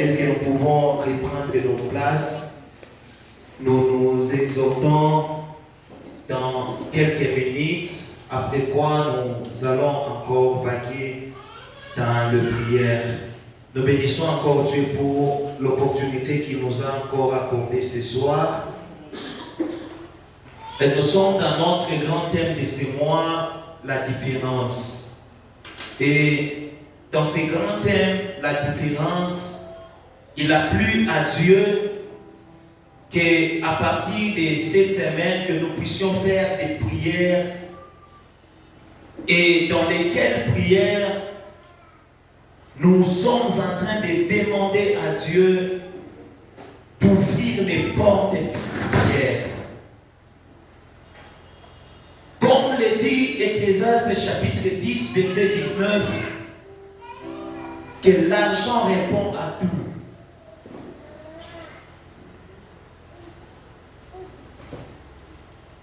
est-ce que nous pouvons reprendre nos places? Nous nous exhortons dans quelques minutes, après quoi nous allons encore vaguer dans le prière. Nous bénissons encore Dieu pour l'opportunité qu'il nous a encore accordée ce soir. Et nous sommes dans notre grand thème de ce mois, la différence. Et dans ce grand thème, la différence, il a plu à Dieu qu'à partir de cette semaine, que nous puissions faire des prières et dans lesquelles prières, nous sommes en train de demander à Dieu d'ouvrir les portes financières. Comme le dit Ecclésiaste chapitre 10, verset 19, que l'argent répond à tout.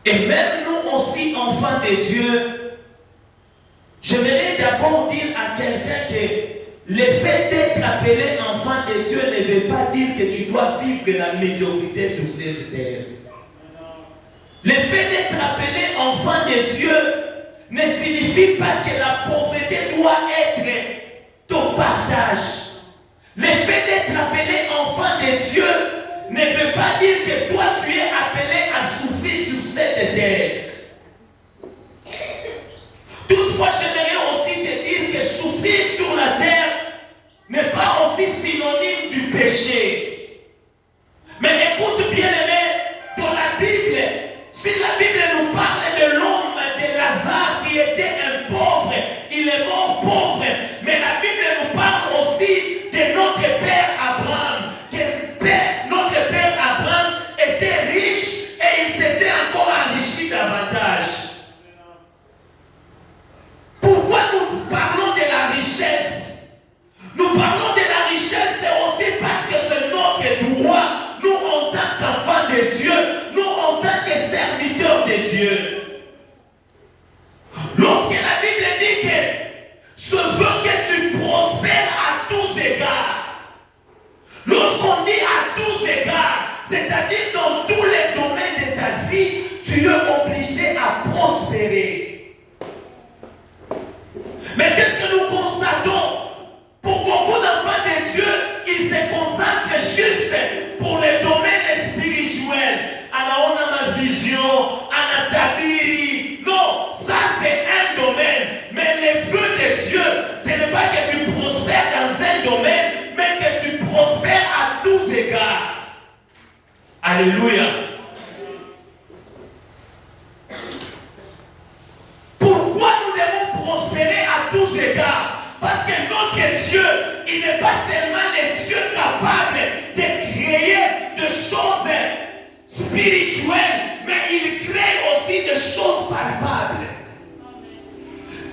Et même nous aussi, enfants de Dieu, j'aimerais d'abord dire à quelqu'un que le fait d'être appelé enfant de Dieu ne veut pas dire que tu dois vivre la médiocrité sur cette terre. Le fait d'être appelé enfant de Dieu ne signifie pas que la pauvreté doit être ton partage. Le fait d'être appelé enfant de Dieu ne veut pas dire que toi tu es appelé à souffrir sur cette terre. Toutefois, j'aimerais aussi te dire que souffrir sur la terre n'est pas aussi synonyme du péché. Mais écoute bien aimé, dans la Bible, si la Bible nous parle de l'homme de Lazare qui était un pauvre, il est mort pauvre, mais la Bible nous parle aussi de notre Père Abraham, que notre Père Abraham était riche et il s'était encore enrichi davantage. Pourquoi nous parlons de la richesse? Nous parlons de la richesse, c'est aussi parce que c'est notre droit, nous en tant qu'enfants de Dieu, nous en tant que serviteurs de Dieu. Lorsque la Bible dit que je veux que tu prospères à tous égards, lorsqu'on dit à tous égards, c'est-à-dire dans tous les domaines de ta vie, tu es obligé à prospérer. Mais qu'est-ce que nous constatons? Pour beaucoup d'enfants de Dieu, ils se concentrent juste pour les domaines spirituels. Alors on a ma vision, on a tabiri. Non, ça c'est un domaine. Mais les vœux de Dieu, ce n'est pas que tu prospères dans un domaine, mais que tu prospères à tous égards. Alléluia. Pourquoi nous devons prospérer à tous égards? Parce que notre Dieu, il n'est pas seulement le Dieu capable de créer des choses spirituelles, mais il crée aussi des choses palpables.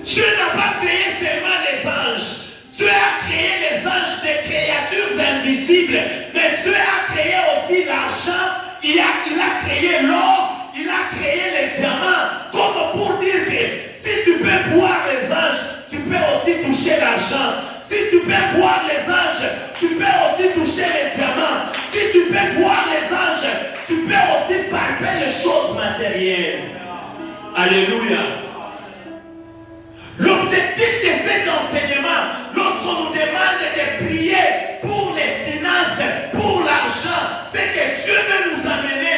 Dieu n'a pas créé seulement les anges. Dieu a créé les anges des créatures invisibles, mais Dieu a créé aussi l'argent, il a créé l'or, il a créé les diamants, comme pour dire que si tu peux voir les anges, tu peux aussi toucher l'argent. Si tu peux voir les anges, tu peux aussi toucher les diamants. Si tu peux voir les anges, tu peux aussi palper les choses matérielles. Alléluia. L'objectif de cet enseignement, lorsqu'on nous demande de prier pour les finances, pour l'argent, c'est que Dieu veut nous amener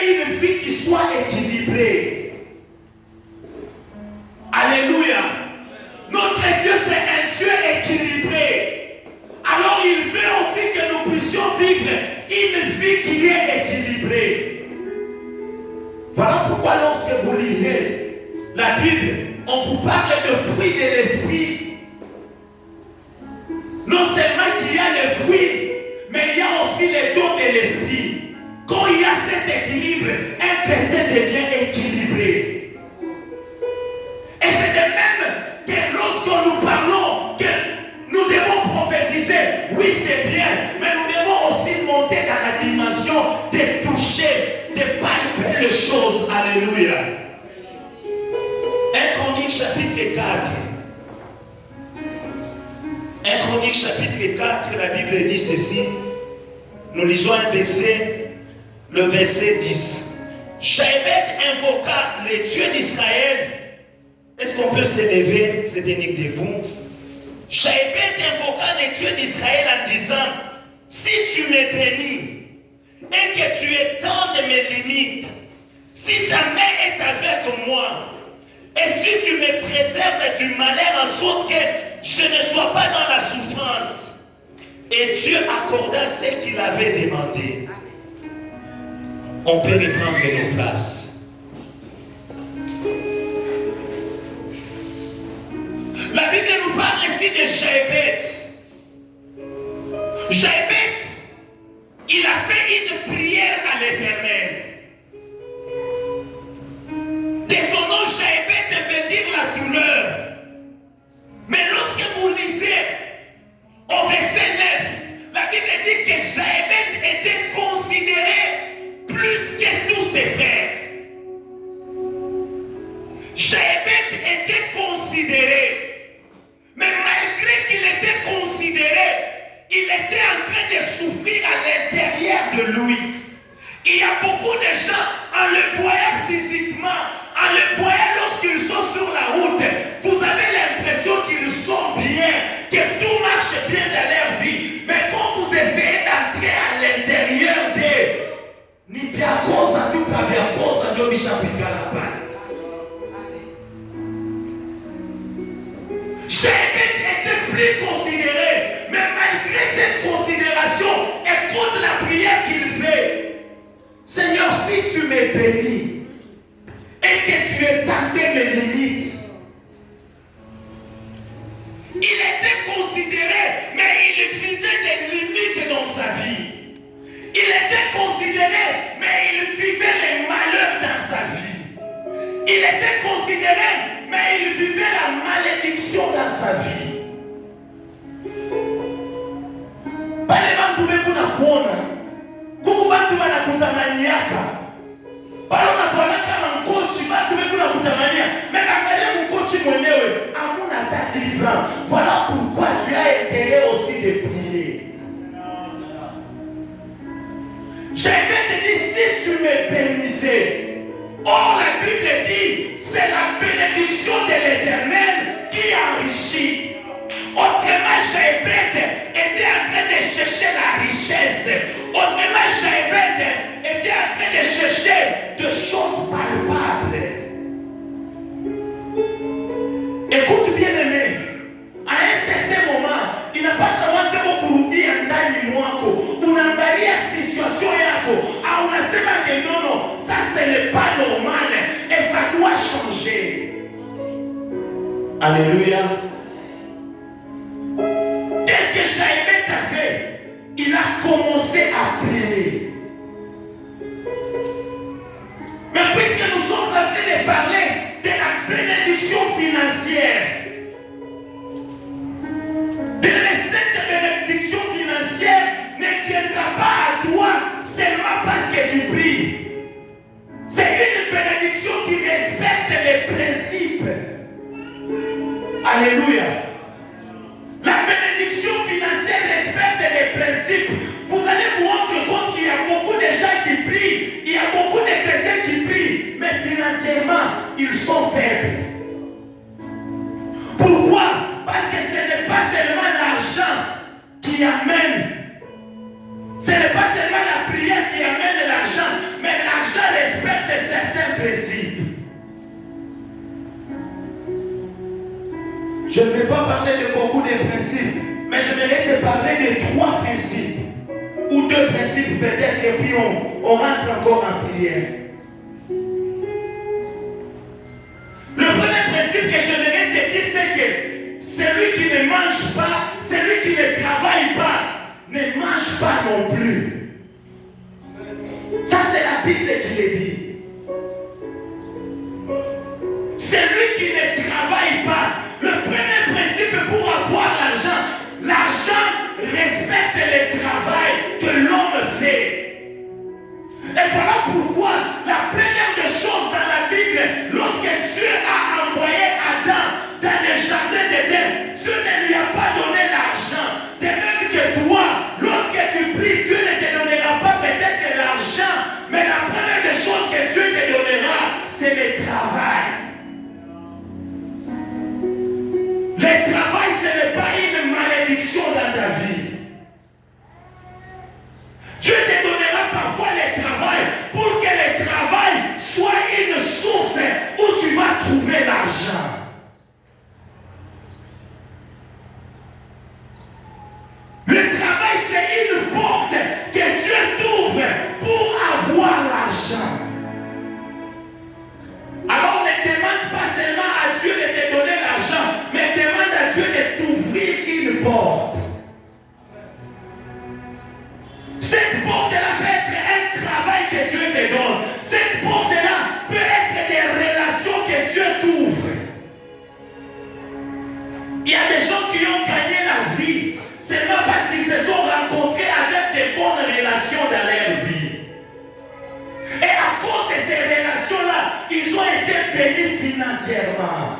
une vie qui soit équilibrée. Alléluia. Notre Dieu, c'est un Dieu équilibré. Alors il veut aussi que nous puissions vivre une vie qui est équilibrée. Voilà pourquoi lorsque vous lisez la Bible, on vous parle de fruits de l'esprit. Non seulement qu'il y a les fruits, mais il y a aussi les dons de l'esprit. Quand il y a cet équilibre, un chrétien devient équilibré. Et c'est de même que lorsque nous parlons que nous devons prophétiser, oui c'est bien, mais nous devons aussi monter dans la dimension de toucher, de palper les choses. Alléluia. 1 Chronique chapitre 4. 1 Chroniques chapitre 4, la Bible dit ceci. Nous lisons un verset, le verset 10. Jaébet invoqua les dieux d'Israël. Est-ce qu'on peut s'élever, c'est unique debout? Jaébet invoqua les dieux d'Israël en disant, si tu me bénis et que tu étendes mes limites, si ta main est avec moi, et si tu me préserves du malheur en sorte que je ne sois pas dans la souffrance. Et Dieu accorda ce qu'il avait demandé. On peut reprendre nos places. La Bible nous parle ici de Jaébet. Jaébet, il a fait une prière à l'Éternel. De son nom, Jaébet veut dire la douleur. Mais lorsque vous lisez au verset 9, la Bible dit que Jaébet était considéré plus que tous ses frères. Jaébet était considéré. Mais malgré qu'il était considéré, il était en train de souffrir à l'intérieur de lui. Il y a beaucoup de gens, en le voyant physiquement, en le voyant lorsqu'ils sont sur la route, vous avez l'impression qu'ils sont bien, que tout marche bien dans leur vie. Mais quand vous essayez d'entrer à l'intérieur d'eux, ni bien cause à tout pas bien cause à Dieu chapitre la balle. Jaébet était plus considéré, mais malgré cette considération, écoute la prière qu'il fait. Seigneur, si tu me bénis et que tu étendais mes limites, il était considéré, mais il vivait des limites dans sa vie. Il était considéré, mais il vivait les malheurs dans sa vie. Il était considéré, mais il vivait la malédiction dans sa vie. Pale bantu beku na kuona, kuku bantu bana kutamaniaka. Pale unafuala kama mkochi, bantu beku na kutamania. Mais angalia mkochi mwenyewe, hamuna hata 10 ans. Voilà pourquoi tu as intérêt aussi de prier. Jaébet te dit, si tu me bénissais. Or, la Bible dit, c'est la bénédiction de l'Éternel qui enrichit. Autrement, Jaébet était en train de chercher la richesse. Autrement, Jaébet était en train de chercher des choses palpables. Écoute bien aimé, à un certain moment, il n'a pas changé beaucoup de ndani mwako. Unaangalia situation yako, ah unasema que non, ça ce n'est pas normal et ça doit changer. Alléluia. Qu'est-ce que Jaébet a fait? Il a commencé à prier. Mais puisque nous sommes en train de parler de la bénédiction financière, cette bénédiction financière ne viendra pas à toi seulement parce que tu pries. C'est une bénédiction qui respecte les principes. Alléluia. La bénédiction financière respecte les principes. Vous allez vous rendre compte qu'il y a beaucoup de gens qui prient, il y a beaucoup de chrétiens qui prient, mais financièrement, ils sont faibles. Pourquoi? Parce que ce n'est pas seulement l'argent qui amène. Ce n'est pas seulement la prière qui amène l'argent, mais l'argent respecte certains principes. Je ne vais pas parler de beaucoup de principes, mais je vais te parler de 3 principes, ou 2 principes peut-être, et puis on rentre encore en prière. Le premier principe que je vais te dire, c'est que celui qui ne mange pas, celui qui ne travaille pas, ne mange pas non plus. Ça, c'est la Bible qui le dit. Celui qui ne travaille pas, le premier principe pour avoir l'argent, l'argent respecte le travail que l'homme fait. Et voilà pourquoi la première des choses dans la Bible, lorsque Dieu a envoyé Adam dans le jardin d'Éden, Dieu ne lui a pas donné l'argent. Cette porte-là peut être un travail que Dieu te donne. Cette porte-là peut être des relations que Dieu t'ouvre. Il y a des gens qui ont gagné la vie seulement parce qu'ils se sont rencontrés avec des bonnes relations dans leur vie. Et à cause de ces relations-là, ils ont été bénis financièrement.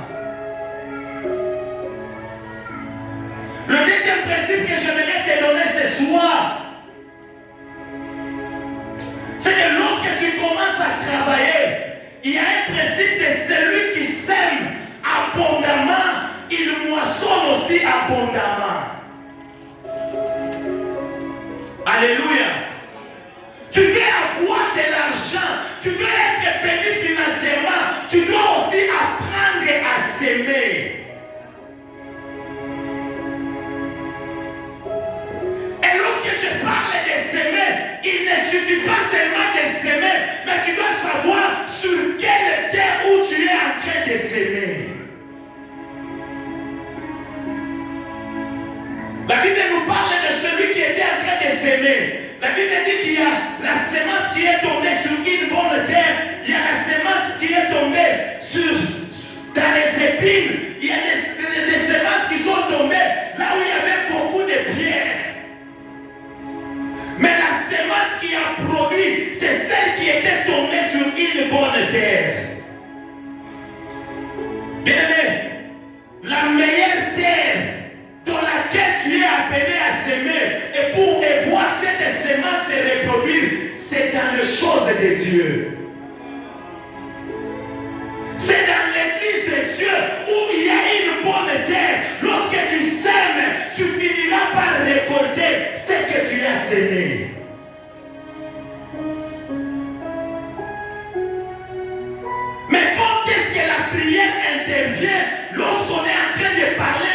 Le deuxième principe que j'aimerais te donner ce soir, c'est que lorsque tu commences à travailler, il y a un principe de celui qui sème abondamment, il moissonne aussi abondamment. Alléluia. Tu veux avoir de l'argent, tu veux être béni financièrement, tu dois aussi apprendre à s'aimer. Et lorsque je parle de s'aimer, il ne suffit pas seulement de s'aimer, mais tu dois savoir sur quelle terre où tu es en train de s'aimer. La Bible nous parle de celui qui était en train de s'aimer. La Bible dit qu'il y a la semence qui est tombée sur une bonne terre, il y a la semence qui est tombée dans les épines, il y a des semences qui sont tombées là où il y avait beaucoup de pierres. Mais la semence qui a produit, c'est celle qui était tombée sur une bonne terre. Bien-aimé, la meilleure terre dans laquelle tu es appelé à s'aimer et pour voir cette semence se reproduire, c'est dans les choses de Dieu. C'est dans l'église de Dieu où il y a une bonne terre. Lorsque tu sèmes, tu finiras par récolter ce que tu as semé. Mais quand est-ce que la prière intervient? Lorsqu'on est en train de parler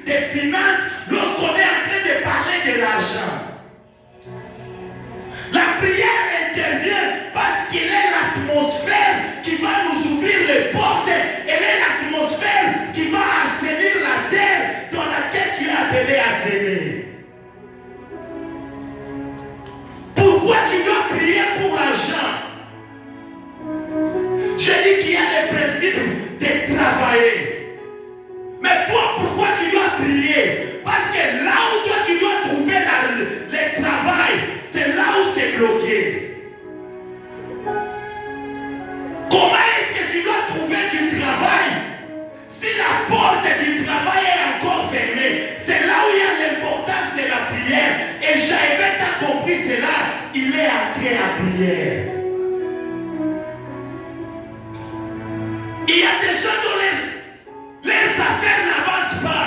des finances, lorsqu'on est en train de parler de l'argent. La prière intervient parce qu'il est l'atmosphère qui va nous ouvrir les portes. Elle est l'atmosphère qui va assainir la terre dans laquelle tu es appelé à s'aimer. Pourquoi tu dois prier pour l'argent? Je dis qu'il y a le principe de travailler. Mais toi, pourquoi tu dois prier? Parce que là où toi tu dois trouver le travail, c'est là où c'est bloqué. Comment est-ce que tu dois trouver du travail si la porte du travail est encore fermée? C'est là où il y a l'importance de la prière. Et Jaïbet a compris cela. Il est entré en prière. Il y a des gens dont les affaires n'avancent pas.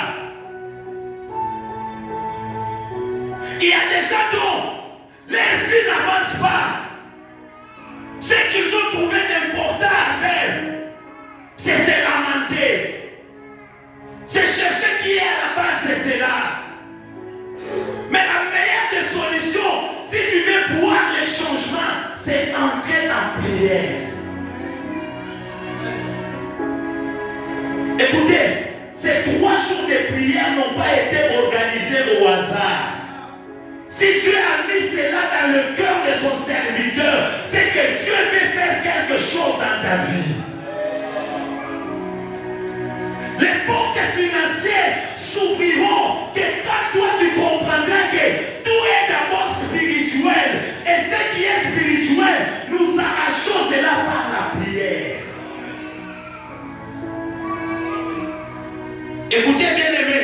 Il y a des gens dont leur vie n'avance pas. Ce qu'ils ont trouvé d'important à faire, c'est se lamenter. C'est chercher qui est à la base de cela. Mais la meilleure des solutions, si tu veux voir le changement, c'est entrer en prière. Écoutez, ces 3 jours de prière n'ont pas été organisés au hasard. Si Dieu a mis cela dans le cœur de son serviteur, c'est que Dieu veut faire quelque chose dans ta vie. Les portes financières s'ouvriront que quand toi tu comprendras que tout est d'abord spirituel. Et ce qui est spirituel, nous arrachons cela par la prière. Écoutez bien aimé,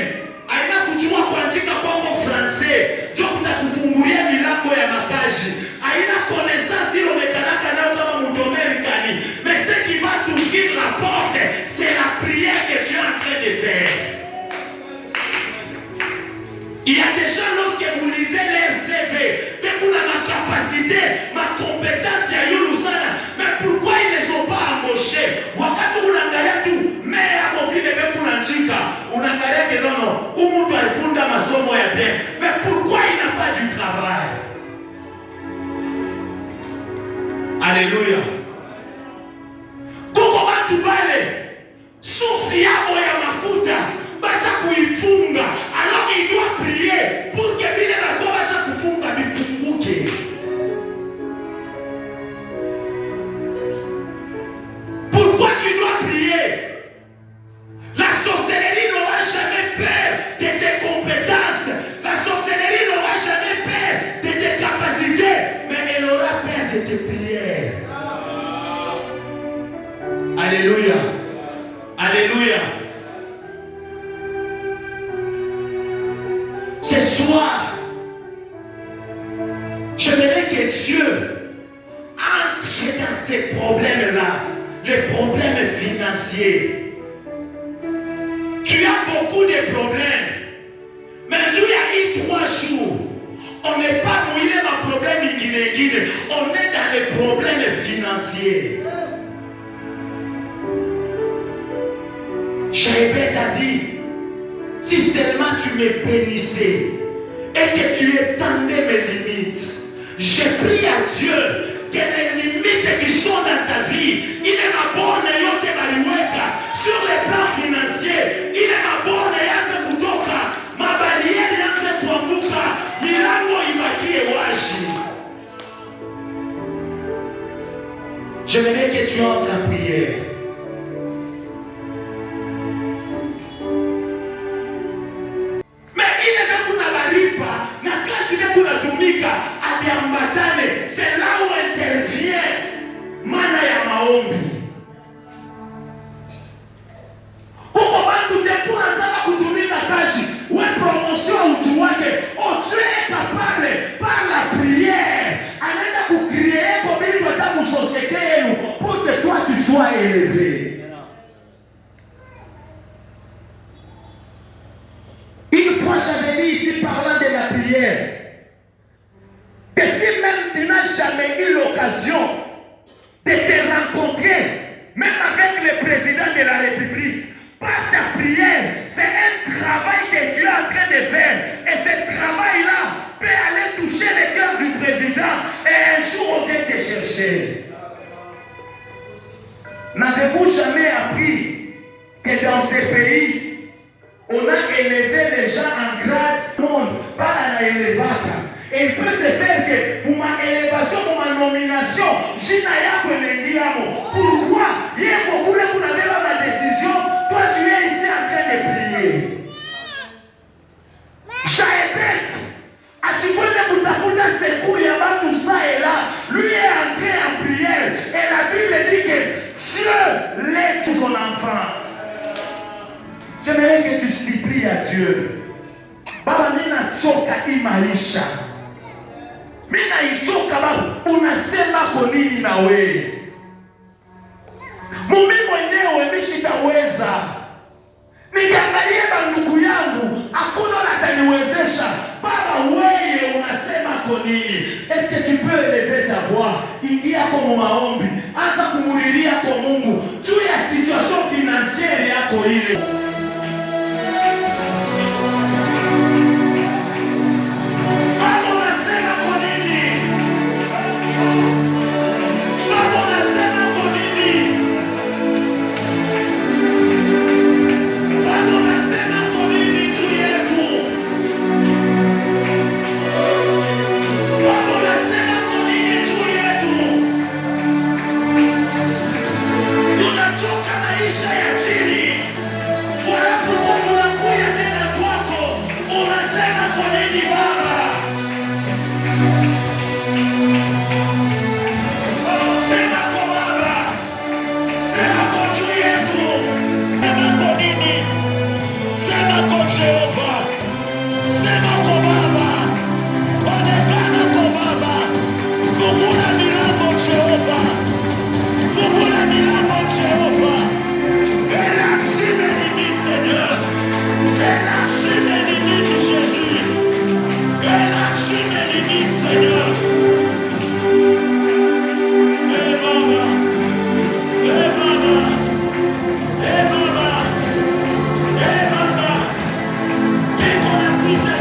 aina kujua kuandika kwako français, ndio kutakufungulia milango ya makazi. Aina connaissance ile umekalaka nayo kama mdomeri kani. Mais ce qui va de prière. Alléluia. Alléluia. Ce soir, j'aimerais que Dieu entre dans ces problèmes-là, les problèmes financiers. Tu as beaucoup de problèmes. Mais Dieu a eu 3 jours. On n'est pas mouillé dans le problème guinéen. On est dans les problèmes financiers. Jaébet a dit, si seulement tu me bénissais et que tu étendais mes limites, je prie à Dieu que les limites qui sont dans ta vie, il est ma bonne sur les plans financiers, il est ma bonne ma barrière yanse kuanguka, milango ibakie wazi. J'aimerais que tu entres en prière. C'est là où intervient mana ya maombi. Huko bantu ndipo anza kutumika kazi, we promotion ujuwake, tu es capable par la prière, anaenda kucréer comme dans une société pour que toi tu sois élevé. Une fois j'avais dit ici parlant de la prière, que si même tu n'as jamais eu l'occasion de te rencontrer, même avec le président de la République, par ta prière, c'est un travail que Dieu est en train de faire. Et ce travail-là peut aller toucher le cœur du président. Et un jour, on vient te chercher. N'avez-vous jamais appris que dans ces pays, on a élevé les gens en grade, par la élevata? Et il peut se faire que pour ma élévation, pour ma nomination, pourquoi il y a beaucoup de gens qui n'avaient pas ma décision, toi tu es ici en train de prier. Jaébet, à chaque fois que tu as fait secours, il y a tout ça et là, lui est entré en prière. Et la Bible dit que Dieu l'aide son enfant. J'aimerais que tu supplies à Dieu. Baba mina choka imaisha. Mina ichoka baba, unasema kwa nini na wewe? Mimi mwenyewe mishitaweza. Nikiangalia bandugu yangu, hakuna ataniwezesha. Baba wewe unasema kwa nini? Est-ce que tu peux élever ta voix? Ingia kwa maombi, anza kumulilia kwa Mungu juu ya situation financière yako ile. Peace.